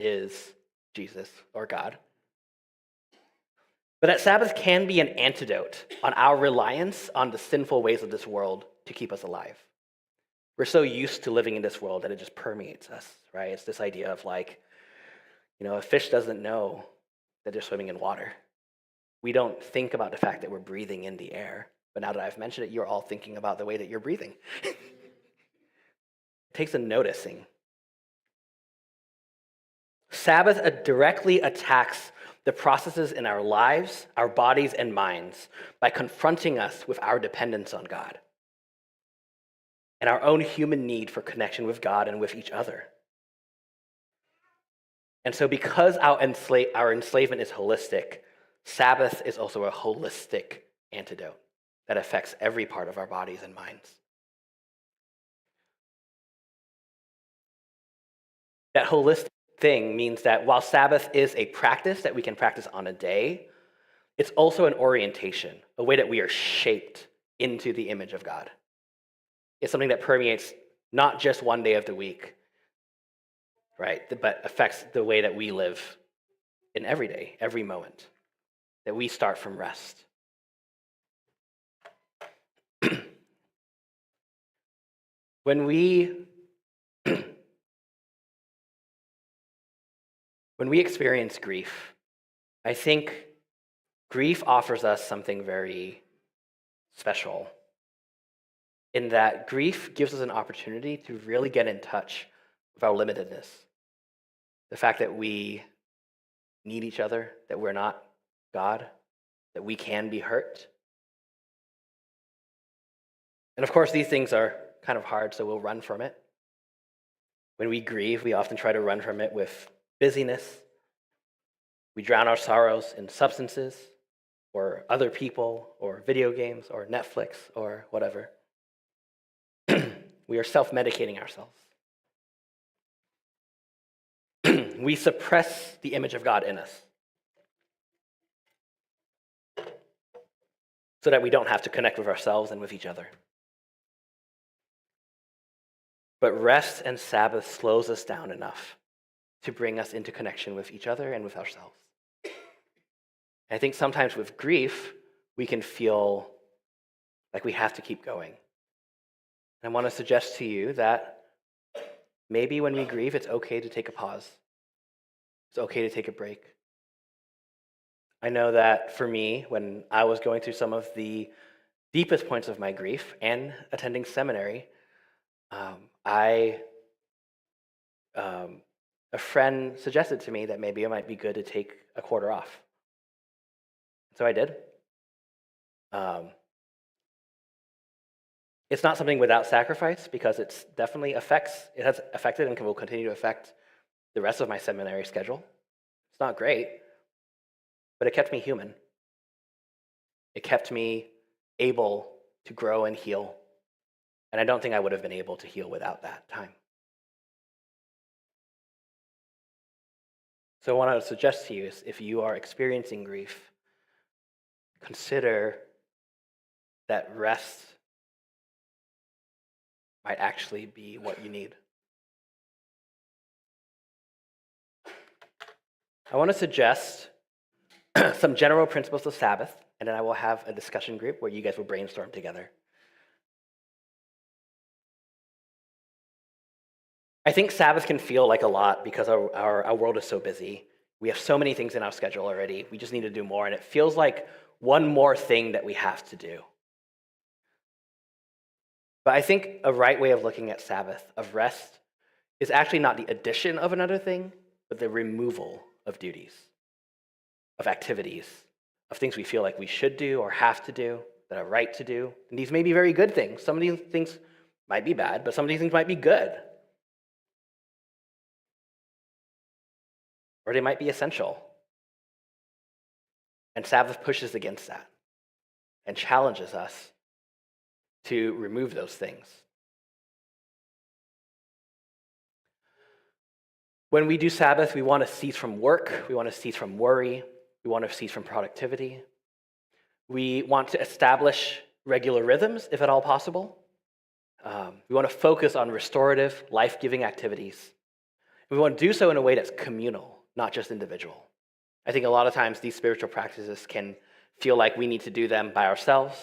is Jesus or God. But that Sabbath can be an antidote on our reliance on the sinful ways of this world to keep us alive. We're so used to living in this world that it just permeates us, right? It's this idea of like, a fish doesn't know that they're swimming in water. We don't think about the fact that we're breathing in the air. But now that I've mentioned it, you're all thinking about the way that you're breathing. It takes a noticing. Sabbath directly attacks the processes in our lives, our bodies, and minds by confronting us with our dependence on God and our own human need for connection with God and with each other. And so because our enslavement is holistic, Sabbath is also a holistic antidote that affects every part of our bodies and minds. That holistic thing means that while Sabbath is a practice that we can practice on a day, it's also an orientation, a way that we are shaped into the image of God. It's something that permeates not just one day of the week, right, but affects the way that we live in every day, every moment, that we start from rest. When we experience grief, I think grief offers us something very special in that grief gives us an opportunity to really get in touch with our limitedness. The fact that we need each other, that we're not God, that we can be hurt. And of course, these things are kind of hard, so we'll run from it. When we grieve, we often try to run from it with busyness. We drown our sorrows in substances, or other people, or video games, or Netflix, or whatever. We are self-medicating ourselves. We suppress the image of God in us so that we don't have to connect with ourselves and with each other. But rest and Sabbath slows us down enough to bring us into connection with each other and with ourselves. I think sometimes with grief, we can feel like we have to keep going. And I want to suggest to you that maybe when we grieve, it's okay to take a pause. It's okay to take a break. I know that for me, when I was going through some of the deepest points of my grief and attending seminary, a friend suggested to me that maybe it might be good to take a quarter off. So I did. It's not something without sacrifice because it has affected and will continue to affect the rest of my seminary schedule. It's not great, but it kept me human. It kept me able to grow and heal. And I don't think I would have been able to heal without that time. So what I would suggest to you is if you are experiencing grief, consider that rest might actually be what you need. I want to suggest some general principles of Sabbath, and then I will have a discussion group where you guys will brainstorm together. I think Sabbath can feel like a lot because our world is so busy. We have so many things in our schedule already. We just need to do more, and it feels like one more thing that we have to do. But I think a right way of looking at Sabbath, of rest, is actually not the addition of another thing, but the removal of duties, of activities, of things we feel like we should do or have to do, that are right to do. And these may be very good things. Some of these things might be bad, but some of these things might be good. Or they might be essential. And Sabbath pushes against that and challenges us to remove those things. When we do Sabbath, we want to cease from work, we want to cease from worry, we want to cease from productivity. We want to establish regular rhythms, if at all possible. We want to focus on restorative, life-giving activities. We want to do so in a way that's communal, not just individual. I think a lot of times these spiritual practices can feel like we need to do them by ourselves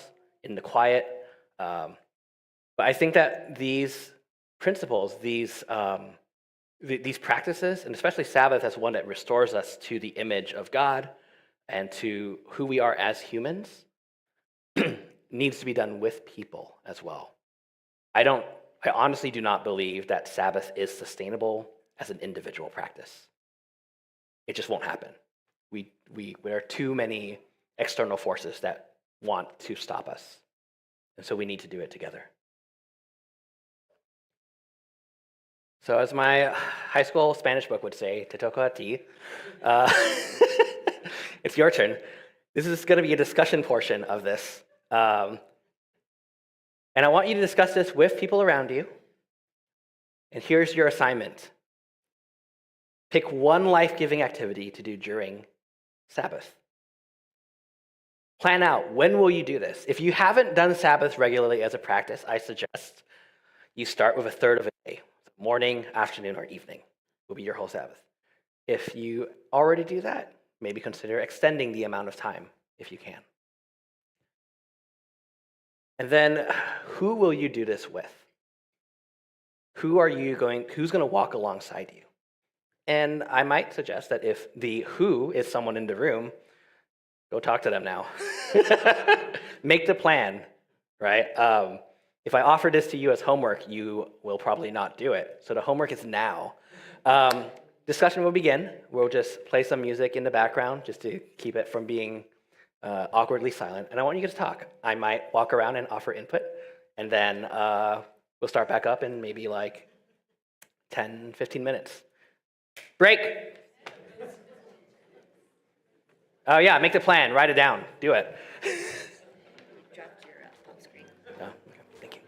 in the quiet. But I think that these principles, these practices, and especially Sabbath as one that restores us to the image of God and to who we are as humans, needs to be done with people as well. I honestly do not believe that Sabbath is sustainable as an individual practice. It just won't happen. There are too many external forces that want to stop us. And so we need to do it together. So as my high school Spanish book would say, te toca a ti, it's your turn. This is going to be a discussion portion of this. And I want you to discuss this with people around you. And here's your assignment. Pick one life-giving activity to do during Sabbath. Plan out, when will you do this? If you haven't done Sabbath regularly as a practice, I suggest you start with a third of a day. Morning, afternoon, or evening will be your whole Sabbath. If you already do that, maybe consider extending the amount of time if you can. And then, who will you do this with? Who's going to walk alongside you? And I might suggest that if the who is someone in the room, go talk to them now. Make the plan, right? If I offer this to you as homework, you will probably not do it. So the homework is now. Discussion will begin. We'll just play some music in the background just to keep it from being awkwardly silent. And I want you to talk. I might walk around and offer input. And then we'll start back up in maybe like 10, 15 minutes. Break. Oh yeah, make the plan. Write it down. Do it. Dropped your home screen. Oh, okay. Thank you.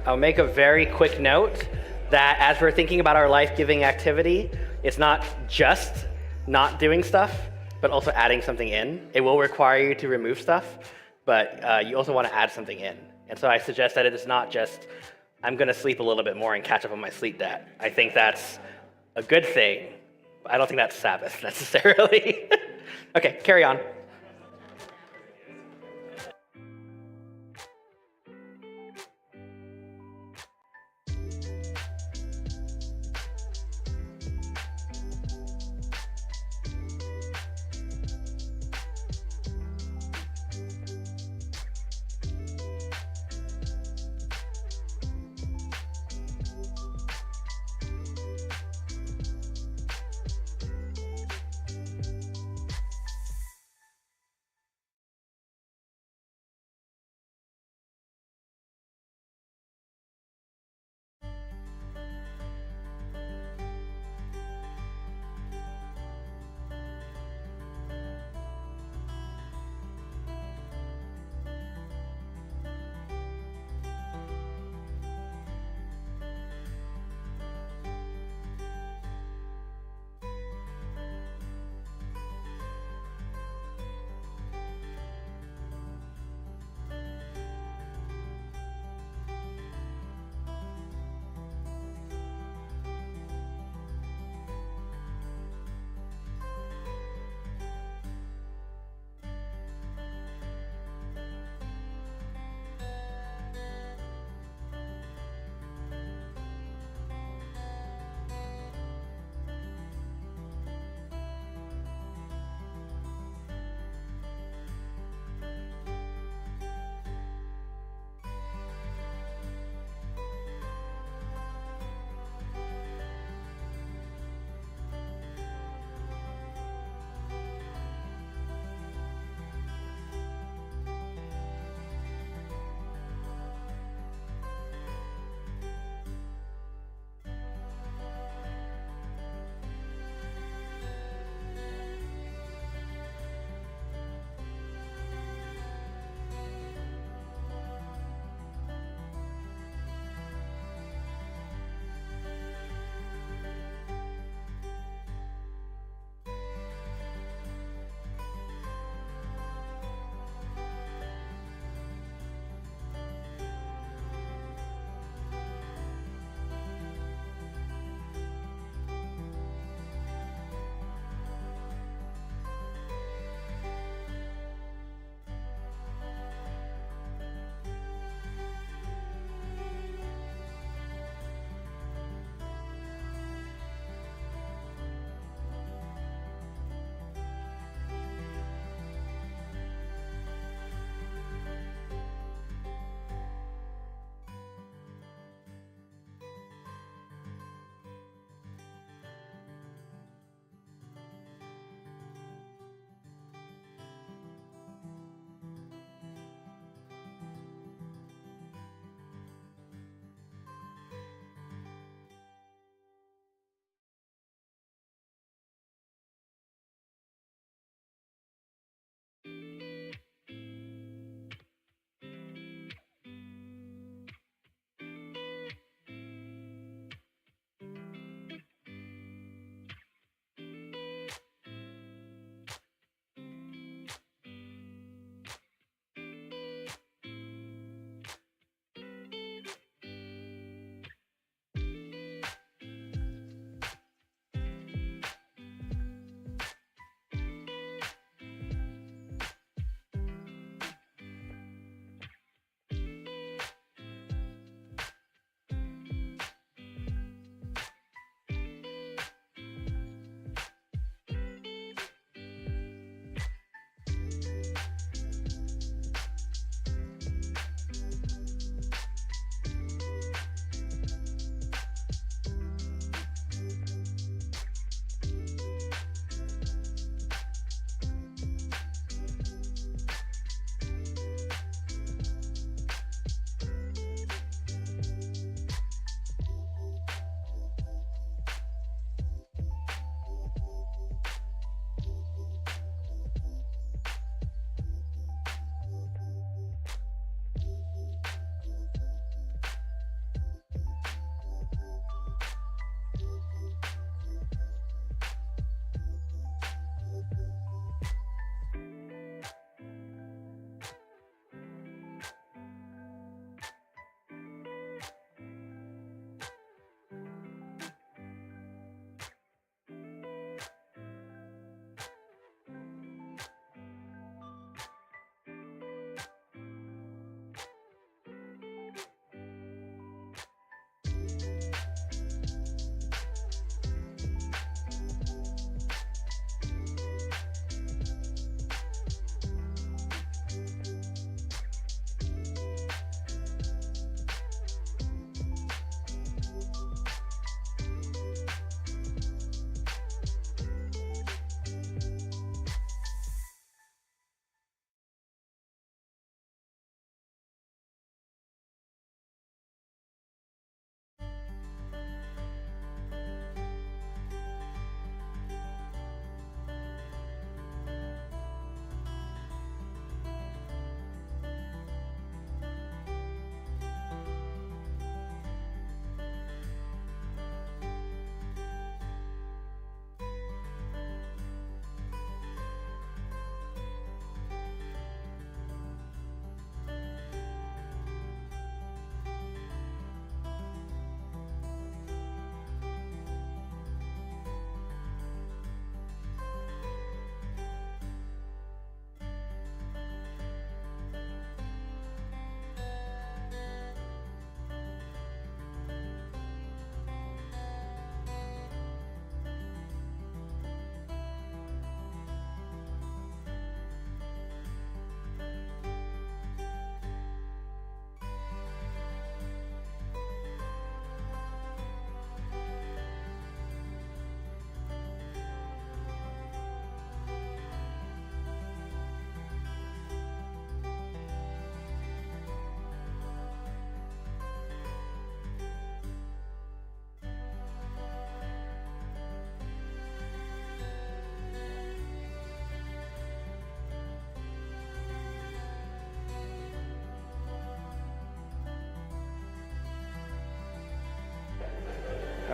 I'll make a very quick note that as we're thinking about our life-giving activity, it's not just not doing stuff, but also adding something in. It will require you to remove stuff, but you also want to add something in. And so I suggest that it is not just, I'm going to sleep a little bit more and catch up on my sleep debt. I think that's a good thing. I don't think that's Sabbath necessarily. Okay, carry on.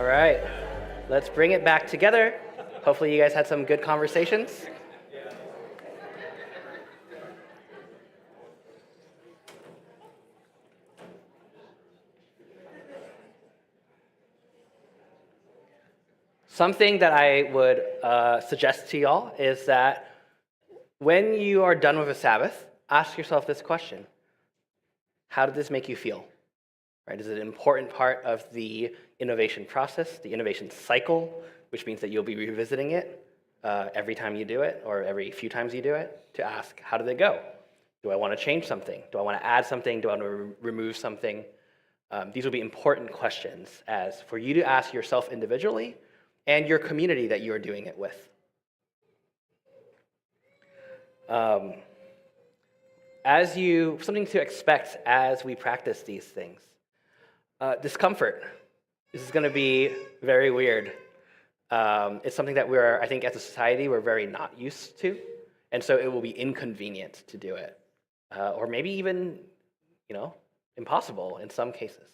All right, let's bring it back together. Hopefully you guys had some good conversations. Something that I would suggest to y'all is that when you are done with a Sabbath, ask yourself this question. How did this make you feel? Right? Is it an important part of the innovation process, the innovation cycle, which means that you'll be revisiting it every time you do it or every few times you do it to ask, how did it go? Do I want to change something? Do I want to add something? Do I want to remove something? These will be important questions as for you to ask yourself individually and your community that you are doing it with. Something to expect as we practice these things. Discomfort. This is going to be very weird. It's something that I think as a society, we're very not used to. And so it will be inconvenient to do it. Or maybe even, impossible in some cases.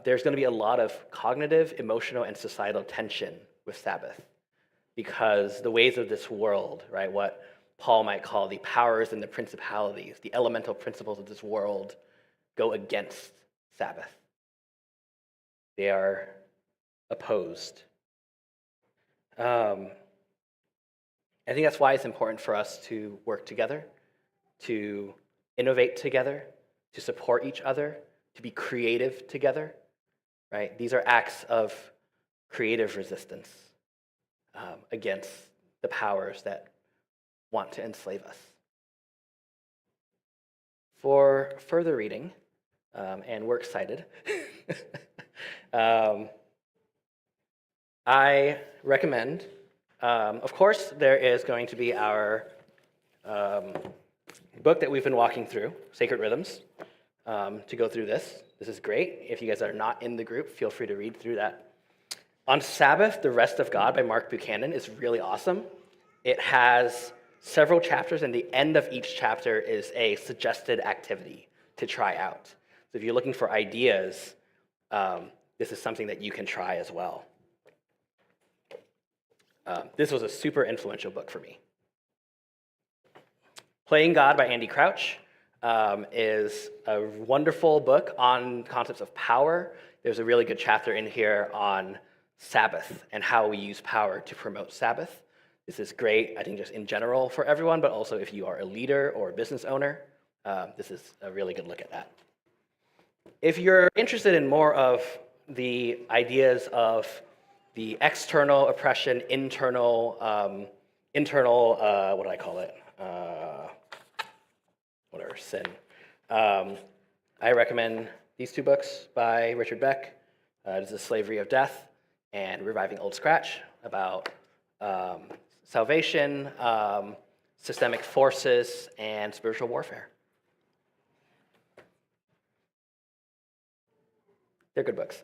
There's going to be a lot of cognitive, emotional, and societal tension with Sabbath because the ways of this world, right, what Paul might call the powers and the principalities, the elemental principles of this world, go against Sabbath. They are opposed. I think that's why it's important for us to work together, to innovate together, to support each other, to be creative together, right? These are acts of creative resistance against the powers that want to enslave us. For further reading, and we're excited, I recommend, of course, there is going to be our book that we've been walking through, Sacred Rhythms. To go through this. This is great. If you guys are not in the group, feel free to read through that. On Sabbath, The Rest of God by Mark Buchanan is really awesome. It has several chapters, and the end of each chapter is a suggested activity to try out. So if you're looking for ideas, this is something that you can try as well. This was a super influential book for me. Playing God by Andy Crouch is a wonderful book on concepts of power. There's a really good chapter in here on Sabbath and how we use power to promote Sabbath. This is great, I think, just in general for everyone, but also if you are a leader or a business owner, this is a really good look at that. If you're interested in more of the ideas of the external oppression, internal, what do I call it? Sin. I recommend these two books by Richard Beck. This is Slavery of Death and Reviving Old Scratch about salvation, systemic forces, and spiritual warfare. They're good books.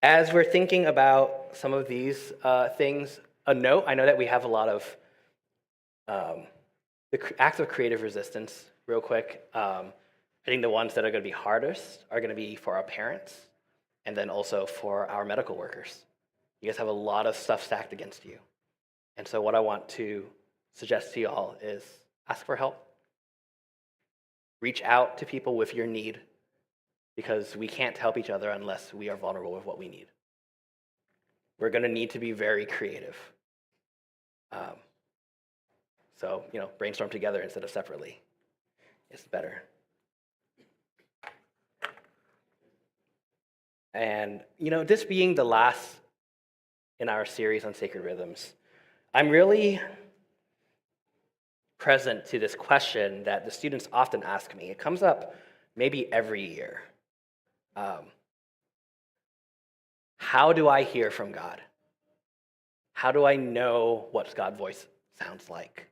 As we're thinking about some of these things, a note, I know that we have a lot of the acts of creative resistance, real quick. I think the ones that are going to be hardest are going to be for our parents and then also for our medical workers. You guys have a lot of stuff stacked against you. And so what I want to suggest to you all is ask for help. Reach out to people with your need because we can't help each other unless we are vulnerable with what we need. We're going to need to be very creative. So, brainstorm together instead of separately. It's better. And, this being the last in our series on sacred rhythms, I'm really present to this question that the students often ask me. It comes up maybe every year. How do I hear from God? How do I know what God's voice sounds like?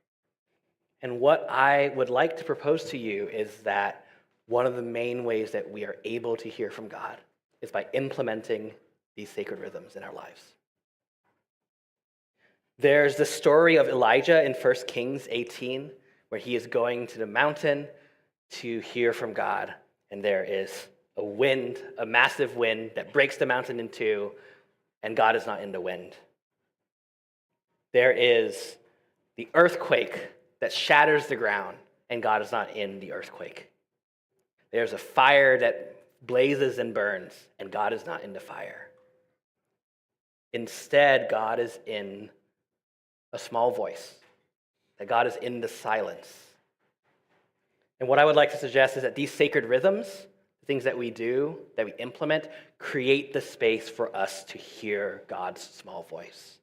And what I would like to propose to you is that one of the main ways that we are able to hear from God is by implementing these sacred rhythms in our lives. There's the story of Elijah in 1 Kings 18, where he is going to the mountain to hear from God, and there is a wind, a massive wind that breaks the mountain in two, and God is not in the wind. There is the earthquake that shatters the ground, and God is not in the earthquake. There's a fire that blazes and burns, and God is not in the fire. Instead, God is in a small voice, that God is in the silence. And what I would like to suggest is that these sacred rhythms, the things that we do, that we implement, create the space for us to hear God's small voice.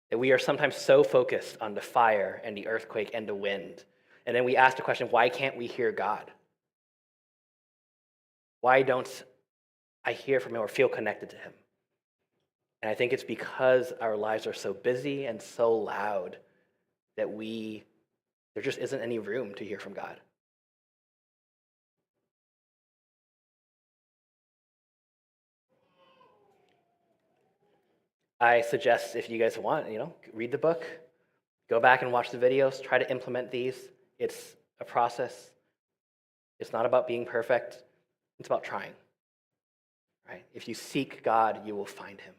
That we are sometimes so focused on the fire and the earthquake and the wind, and then we ask the question, why can't we hear God? Why don't I hear from him or feel connected to him? And I think it's because our lives are so busy and so loud that there just isn't any room to hear from God. I suggest if you guys want, read the book, go back and watch the videos, try to implement these. It's a process. It's not about being perfect. It's about trying. Right? If you seek God, you will find him.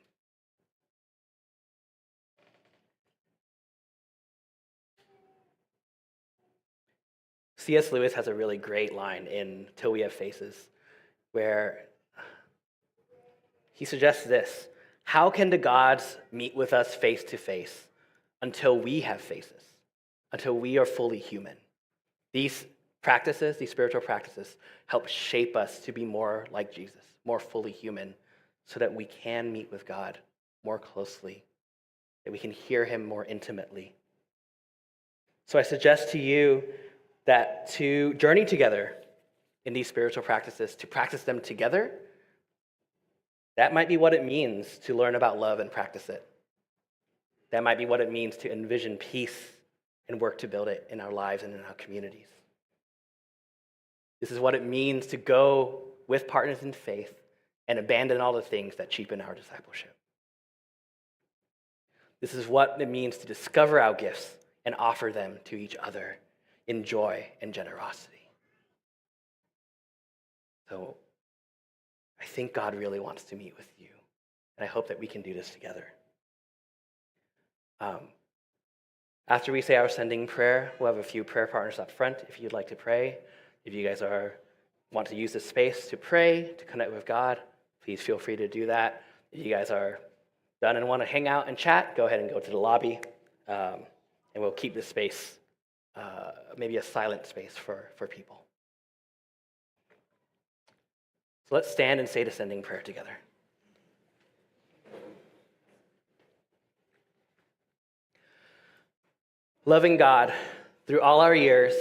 C.S. Lewis has a really great line in Till We Have Faces, where he suggests this: how can the gods meet with us face to face until we have faces, until we are fully human? These practices, these spiritual practices, help shape us to be more like Jesus, more fully human, so that we can meet with God more closely, that we can hear him more intimately. So I suggest to you that to journey together in these spiritual practices, to practice them together, that might be what it means to learn about love and practice it. That might be what it means to envision peace and work to build it in our lives and in our communities. This is what it means to go with partners in faith and abandon all the things that cheapen our discipleship. This is what it means to discover our gifts and offer them to each other in joy and generosity. So I think God really wants to meet with you, and I hope that we can do this together. After we say our sending prayer, we'll have a few prayer partners up front if you'd like to pray. If you guys want to use this space to pray, to connect with God, please feel free to do that. If you guys are done and want to hang out and chat, go ahead and go to the lobby, and we'll keep this space maybe a silent space for people. So let's stand and say the sending prayer together. Loving God, through all our years,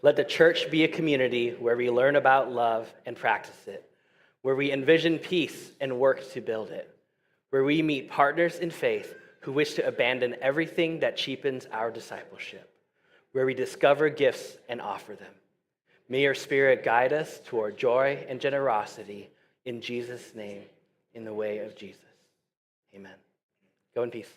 let the church be a community where we learn about love and practice it, where we envision peace and work to build it, where we meet partners in faith who wish to abandon everything that cheapens our discipleship, where we discover gifts and offer them. May your Spirit guide us toward joy and generosity in Jesus' name, in the way of Jesus. Amen. Go in peace.